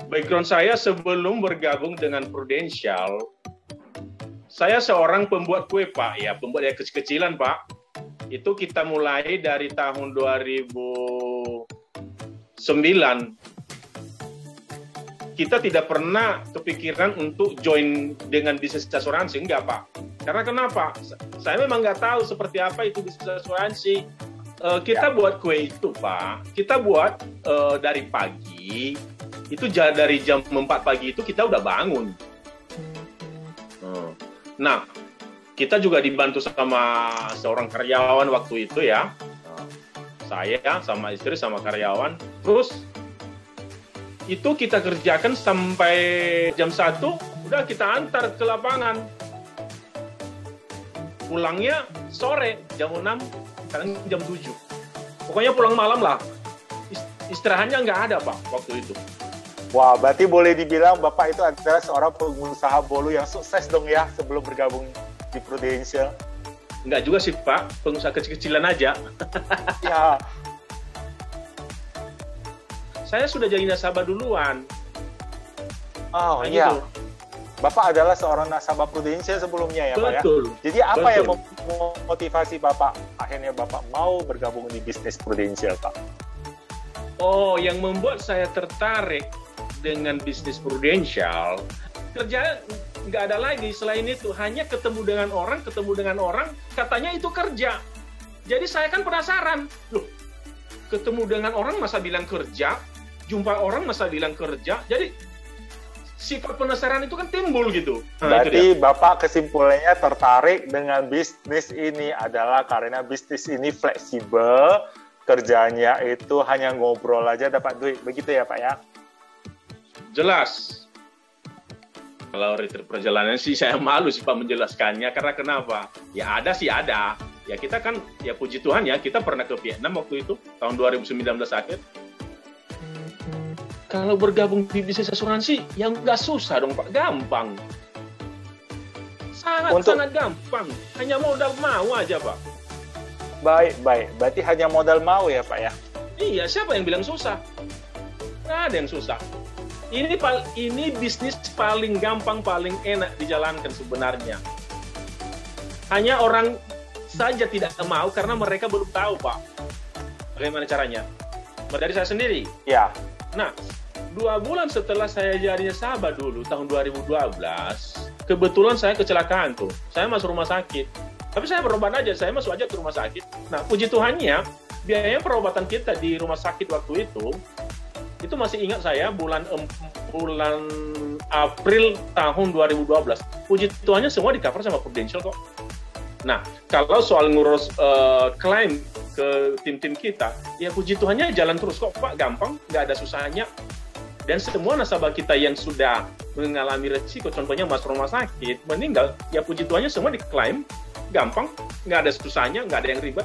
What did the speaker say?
Background saya sebelum bergabung dengan Prudential, saya seorang pembuat kue, Pak. Ya, pembuat yang kecil-kecilan, Pak. Itu kita mulai dari tahun 2009. Kita tidak pernah kepikiran untuk join dengan bisnis asuransi, enggak, Pak. Karena kenapa? Saya memang nggak tahu seperti apa itu bisnis asuransi. Kita buat kue itu, Pak. Kita buat dari pagi. Itu dari jam 4 pagi itu kita udah bangun. Nah, kita juga dibantu sama seorang karyawan waktu itu ya. Saya sama istri sama karyawan. Terus itu kita kerjakan sampai jam 1, udah kita antar ke lapangan. Pulangnya sore, jam 6, kadang jam 7. Pokoknya pulang malam lah. Istirahatnya nggak ada, Pak, waktu itu. Wah, berarti boleh dibilang Bapak itu adalah seorang pengusaha bolu yang sukses dong ya sebelum bergabung di Prudential. Enggak juga sih, Pak. Pengusaha kecil-kecilan aja. Ya. Saya sudah jadi nasabah duluan. Oh, iya. Gitu. Bapak adalah seorang nasabah Prudential sebelumnya ya, Betul. Pak ya? Jadi apa yang memotivasi Bapak akhirnya Bapak mau bergabung di bisnis Prudential, Pak? Oh, yang membuat saya tertarik dengan bisnis Prudential, kerja nggak ada lagi selain itu, hanya ketemu dengan orang, katanya itu kerja. Jadi saya kan penasaran, loh, ketemu dengan orang masa bilang kerja, jumpa orang masa bilang kerja, jadi sifat penasaran itu kan timbul gitu. Berarti Bapak kesimpulannya tertarik dengan bisnis ini adalah karena bisnis ini fleksibel, kerjanya itu hanya ngobrol aja dapat duit, begitu ya Pak ya? Jelas. Kalau retreat perjalanan sih saya malu sih Pak menjelaskannya, karena kenapa? Ya ada sih ada. Ya kita kan, ya puji Tuhan ya, kita pernah ke Vietnam waktu itu, tahun 2019 akhir. Kalau bergabung di bisnis asuransi, ya nggak susah dong Pak, gampang. Sangat gampang, hanya modal mau aja Pak. Baik. Berarti hanya modal mau ya Pak ya? Iya, siapa yang bilang susah? Nggak ada yang susah. Ini bisnis paling gampang, paling enak dijalankan sebenarnya. Hanya orang saja tidak mau karena mereka belum tahu, Pak. Bagaimana caranya? Dari saya sendiri. Ya. Nah, 2 bulan setelah saya jadi nasabah dulu, tahun 2012, kebetulan saya kecelakaan tuh. Saya masuk rumah sakit. Tapi saya berobat aja, saya masuk aja ke rumah sakit. Nah, puji Tuhannya, biaya perobatan kita di rumah sakit waktu itu masih ingat saya bulan April tahun 2012. Puji Tuhannya semua di-cover sama Prudential kok. Nah, kalau soal ngurus klaim ke tim-tim kita, ya puji Tuhannya jalan terus kok Pak, gampang, nggak ada susahnya. Dan semua nasabah kita yang sudah mengalami resiko, contohnya masuk rumah sakit, meninggal, ya puji Tuhannya semua diklaim, gampang, nggak ada susahnya, nggak ada yang ribet.